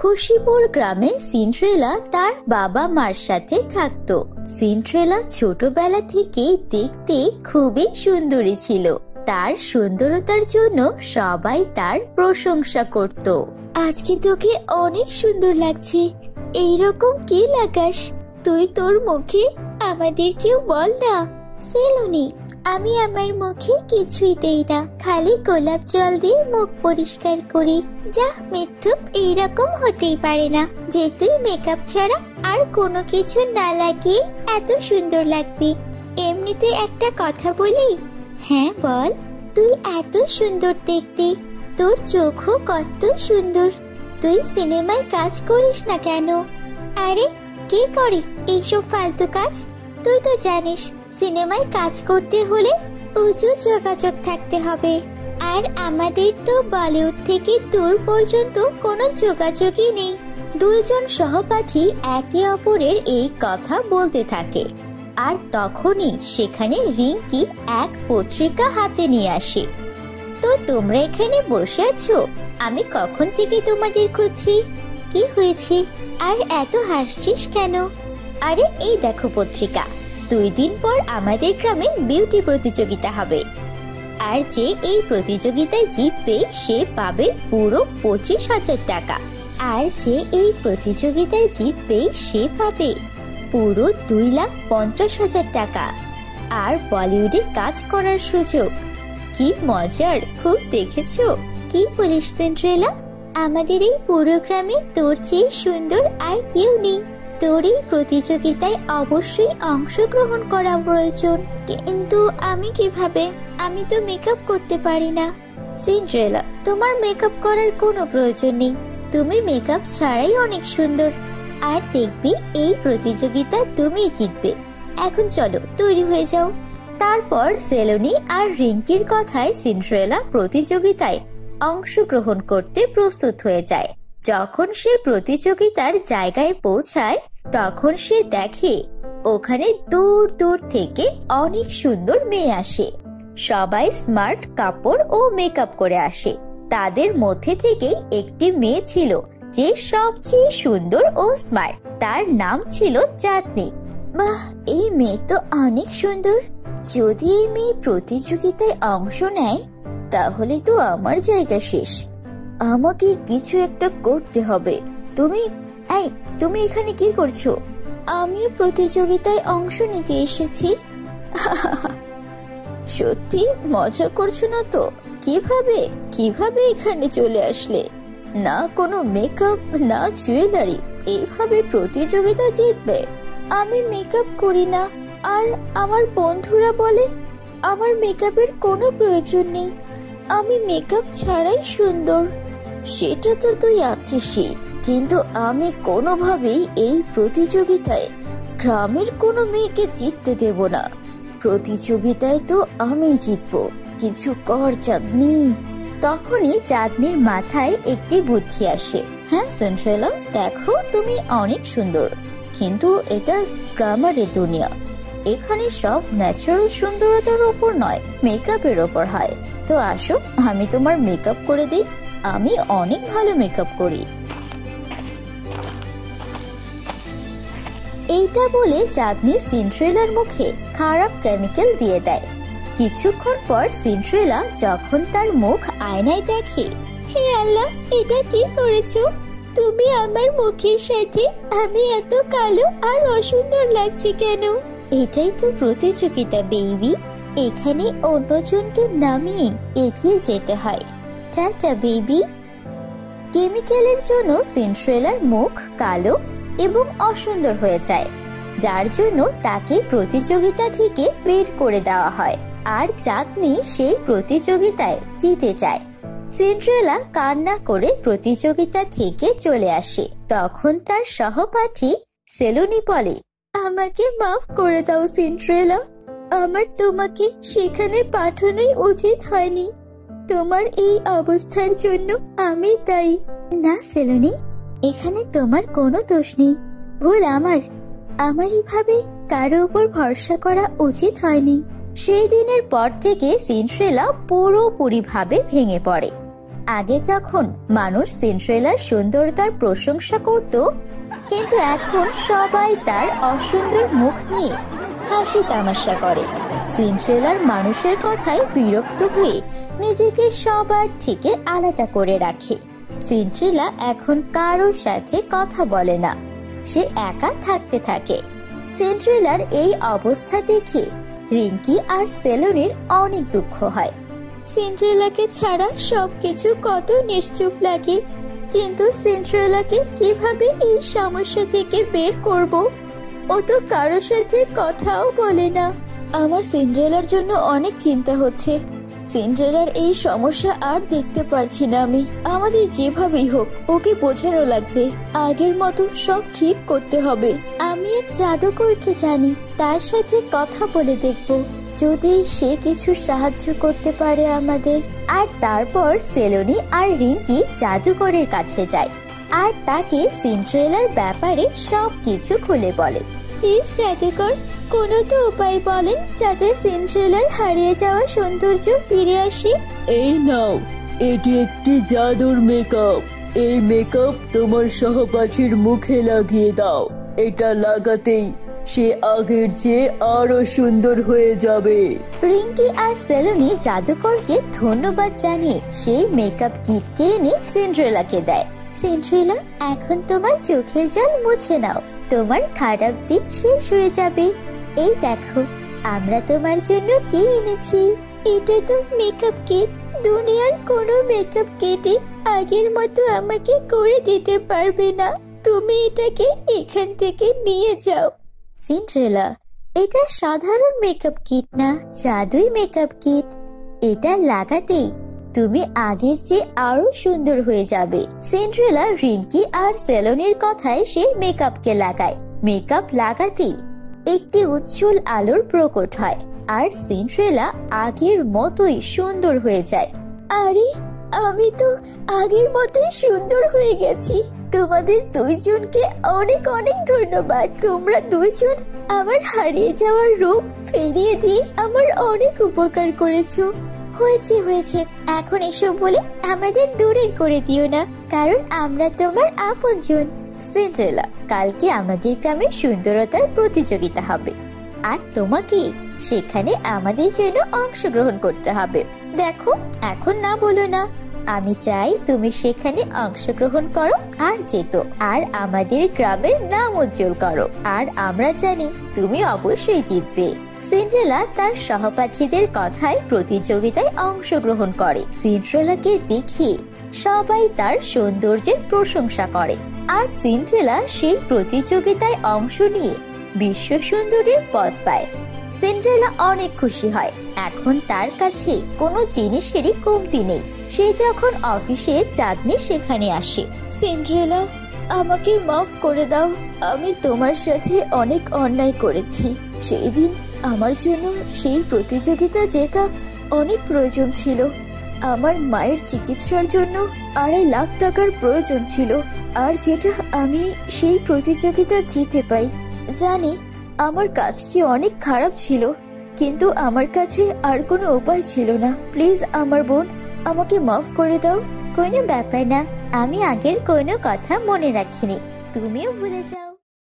খুশিপুর গ্রামে সিন্ড্রেলা তার বাবা মার সাথে থাকতো। সিন্ড্রেলা ছোটবেলা থেকেই দেখতে খুবই সুন্দরী ছিল। তার সুন্দরতার জন্য সবাই তার প্রশংসা করত। আজকে তোকে অনেক সুন্দর লাগছে। এইরকম কি লাগাস তুই তোর মুখে? আমাদেরকেও বল না। সেলুনি, আমি আমার মুখে কিছুই দেই না, খালি গোলাপ জল দিয়ে মুখ পরিষ্কার করি। যা মিথ্যুক, এইরকম হতেই পারে না যে তুই মেকআপ ছাড়া আর কোনো কিছু না লাগিয়ে এত সুন্দর লাগবি। এমনিতে একটা কথা বলি? হ্যাঁ বল। তুই এত সুন্দর দেখতে, তোর চোখও কত সুন্দর। তুই সিনেমায় কাজ করিস না কেন? আরে কে করে এইসব ফালতু কাজ? তুই তো জানিস সিনেমায় কাজ করতে হলে উঁচু যোগাযোগ থাকতে হবে, আর আমাদের তো বলিউড থেকে দূর পর্যন্ত কোনো যোগাযোগই নেই। দুইজন সহপাঠী একে অপরের এই কথা বলতে থাকে, আর তখনই সেখানে রিঙ্কি এক পত্রিকা হাতে নিয়ে আসে। তো তোমরা এখানে বসে আছো? আমি কখন থেকে তোমাদের খুঁজছি। কি হয়েছে আর এত হাসছিস কেন? আরে এই দেখো পত্রিকা, 2 দিন পর আমাদের গ্রামে বিউটি প্রতিযোগিতা হবে, আর যে এই প্রতিযোগিতায় জিতবে সে পাবে পুরো 25,000 টাকা, আর যে এই প্রতিযোগিতায় জিতবে সে পাবে পুরো 2,50,000 টাকা, আর বলিউডে কাজ করার সুযোগ। কি মজার, খুব দেখেছো? কি বলিস সিন্ড্রেলা? আমাদের এই পুরো গ্রামে তোর চেয়ে সুন্দর আর কেউ নেই। তোর এই প্রতিযোগিতায় অবশ্যই অংশগ্রহণ করা প্রয়োজন। কিন্তু আমি কিভাবে? আমি তো মেকআপ করতে পারি না। সিন্ড্রেলা, তোমার মেকআপ করার কোনো প্রয়োজন নেই। তুমি মেকআপ ছাড়াই অনেক সুন্দর, আর দেখবি এই প্রতিযোগিতা তুমি জিতবে। এখন চলো তৈরি হয়ে যাও। তারপর সেলুনি আর রিঙ্কির কথায় সিন্ড্রেলা প্রতিযোগিতায় অংশগ্রহণ করতে প্রস্তুত হয়ে যায়। যখন সে প্রতিযোগিতার জায়গায় পৌঁছায় তখন সে দেখে ওখানে দূর দূর থেকে অনেক সুন্দর মেয়ে আসে। সবাই স্মার্ট কাপড় ও মেকআপ করে আসে। তাদের মধ্যে থেকেই একটি মেয়ে ছিল যে সবচেয়ে সুন্দর ও স্মার্ট। তার নাম ছিল চাঁদনি। বাহ, এই মেয়ে তো অনেক সুন্দর। যদি এই মেয়ে প্রতিযোগিতায় অংশ নেয় তাহলে তো আমার জায়গা শেষ। আমাকে কিছু একটা করতে হবে। তুমি এখানে কি করছো? আমিও প্রতিযোগিতায় অংশ নিতে এসেছি। সত্যি মজা করছো না তো? কিভাবে এখানে চলে আসলে? না কোনো মেকআপ, না জুয়েলারি, এইভাবে প্রতিযোগিতা জিতবে? আমি মেকআপ করি না, আর আমার বন্ধুরা বলে আমার মেকআপের কোনো প্রয়োজন নেই। আমি মেকআপ ছাড়াই সুন্দর। সেটা তো তুই আছিসই, কিন্তু আমি কোনোভাবেই এই প্রতিযোগিতায় গ্রামের কোনো মেয়েকে জিততে দেব না। প্রতিযোগিতায় তো আমি জিতবো। কিছু কর চাঁদনি। তখনই চাঁদনির মাথায় একটি বুদ্ধি আসে। হ্যাঁ সিন্ড্রেলা, দেখো তুমি অনেক সুন্দর, কিন্তু এটা গ্রামের দুনিয়া। এখানে সব ন্যাচারাল সুন্দরতার উপর নয়, মেকআপের ওপর হয়। তো আসো আমি তোমার মেকআপ করে দিই। আমি অনেক ভালো মেকআপ করি। এইটা বলে চাঁদনি সিন্ড্রেলার মুখে খারাপ কেমিক্যাল দিয়ে দেয়। কিছুক্ষণ পর সিন্ড্রেলা যখন তার মুখ আয়নায় দেখে, হে আল্লাহ, এটা কি করেছো তুমি আমার মুখের সাথে? আমি এত কালো আর অসুন্দর লাগছে কেন? এটাই তো প্রতিযোগিতা বেবি, এখানে অন্যজনকে নামিয়ে এগিয়ে যেতে হয়। Tata baby. কেমিক্যালের জন্য সিন্ড্রেলার মুখ কালো এবং অসুন্দর হয়ে যায়, যার জন্য তাকে প্রতিযোগিতা থেকে বের করে দেওয়া হয়, আর চাঁদনি সেই প্রতিযোগিতায় জিতে যায়। সিন্ড্রেলা কান্না করে প্রতিযোগিতা থেকে চলে আসে। তখন তার সহপাঠী সেলুনি বলে, আমাকে মাফ করে দাও সিন্ড্রেলা, আমার তোমাকে সেখানে পাঠানোই উচিত হয়নি। তোমার এই অবস্থার জন্য আমি দায়ী। না সেলুনি, এখানে তোমার কোনো দোষ নেই, ভুল আমার। এভাবে কারো উপর ভরসা করা উচিত হয়নি। সেই দিনের পর থেকে সিন্ড্রেলা পুরোপুরি ভাবে ভেঙে পড়ে। আগে যখন মানুষ সিন্ড্রেলার সুন্দরতার প্রশংসা করত, কিন্তু এখন সবাই তার অসুন্দর মুখ নিয়ে হাসি তামাশা করে। সিন্ড্রেলার মানুষের কথায় বিরক্ত হয়ে নিজেকে সবার থেকে আলাদা করে রাখে। সিন্ড্রেলা এখন কারোর সাথে কথা বলে না, সে একা থাকতে থাকে। সিন্ড্রেলার এই অবস্থা দেখে রিঙ্কি আর সেলুনের অনেক দুঃখ হয়। সিন্ড্রেলাকে ছাড়া সবকিছু কত নিশ্চুপ লাগে, কিন্তু সিন্ড্রেলাকে কিভাবে এই সমস্যা থেকে বের করব? ও তো কারোর সাথে কথাও বলে না। আমার সিন্ড্রেলার জন্য অনেক চিন্তা হচ্ছে। সিন্ড্রেলার এই সমস্যা আর দেখতে পারছি না আমি। আমাদের যেভাবেই হোক ওকে বোঝানো লাগবে। আগের মতো সব ঠিক করতে হবে। আমি এক জাদুকরকে জানি, তার সাথে কথা বলে দেখব, যদি সে কিছু সাহায্য করতে পারে আমাদের। আর তারপর সেলুনি আর রিঙ্কি জাদুকরের কাছে যায় আর তাকে সিন্ড্রেলার ব্যাপারে সবকিছু খুলে বলে। প্লিজ জাদুকর, কোনো তো উপায় বলেন যাতে সিন্ড্রেলার হারিয়ে যাওয়া সৌন্দর্য ফিরে আসে। এই নাও, এটি একটি জাদুর মেকআপ। এই মেকআপ তোমার সহপাঠীর মুখে লাগিয়ে দাও। এটা লাগাতেই সে আগের চেয়ে আরো সুন্দর হয়ে যাবে। রিঙ্কি আর সেলুনি জাদুকরকে ধন্যবাদ জানিয়ে সেই মেকআপ কিটকে এনে সিন্ড্রেলাকে দেয়। সিন্ড্রেলা, এখন তোমার চোখের জল মুছে নাও, তোমার খারাপ দিন শেষ হয়ে যাবে। এই দেখো, আমরা তোমার জন্য কি এনেছি। এটা তো মেকআপ কিট। দুনিয়ার কোনো মেকআপ কিটই আগের মতো আমাকে করে দিতে পারবে না। তুমি এটাকে এখান থেকে নিয়ে যাও। সিন্ড্রেলা, এটা সাধারণ মেকআপ কিট না, জাদুই মেকআপ কিট। এটা লাগাতেই তুমি আগের চেয়ে আরো সুন্দর হয়ে যাবে। সিন্ড্রেলা রিঙ্কি আর সেলুনের কথায় সে মেকআপকে লাগায়। মেকআপ লাগাতেই একটি উজ্জ্বল আলোর প্রকট হয় আর সিন্ড্রেলা আগের মতোই সুন্দর হয়ে যায়। আরে, আমি তো আগের মতোই সুন্দর হয়ে গেছি। তোমাদের দুইজনকে অনেক অনেক ধন্যবাদ। তোমরা দুইজন আমার হারিয়ে যাওয়ার রূপ ফিরিয়ে দিয়ে আমার অনেক উপকার করেছো। হয়েছে হয়েছে, এখন এসব বলে আমাদের দূরের করে দিও না, কারণ আমরা তোমার আপনজন। সিন্ড্রেলা, কালকে আমাদের গ্রামে সুন্দরতার প্রতিযোগিতা হবে আর তোমাকে সেখানে আমাদের জন্য অংশগ্রহণ করতে হবে। দেখো, এখন না বলো না। আমি চাই তুমি সেখানে অংশগ্রহণ করো আর জেতো, আর আমাদের গ্রামের নাম উজ্জ্বল করো। আর আমরা জানি তুমি অবশ্যই জিতবে। সিন্ড্রেলা তার সহপাঠীদের কথায় প্রতিযোগিতায় অংশগ্রহণ করে। সিন্ড্রেলাকে দেখে সবাই তার সৌন্দর্যের প্রশংসা করে আর সিন্ড্রেলা সেই প্রতিযোগিতায় অংশ নিয়ে বিশ্ব সুন্দরীর পদ পায়। সিন্ড্রেলা অনেক খুশি হয়। এখন তার কাছে কোনো জিনিসেরই কমতি নেই। সে যখন অফিসে চাঁদনি সেখানে আসে। সিন্ড্রেলা, আমাকে মাফ করে দাও। আমি তোমার সাথে অনেক অন্যায় করেছি। সেই দিন আমার জন্য সেই প্রতিযোগিতা জেতা অনেক প্রয়োজন ছিল। আমার মায়ের চিকিৎসার জন্য 2.5 লাখ টাকার প্রয়োজন ছিল, আর যেটা আমি সেই প্রতিযোগিতা জিতে পাই। জানি আমার কাজটি অনেক খারাপ ছিল, কিন্তু আমার কাছে আর কোনো উপায় ছিল না। প্লিজ আমার বোন, আমাকে মাফ করে দাও। কোনো ব্যাপার না, আমি আগের কোনো কথা মনে রাখিনি, তুমিও ভুলে যাও।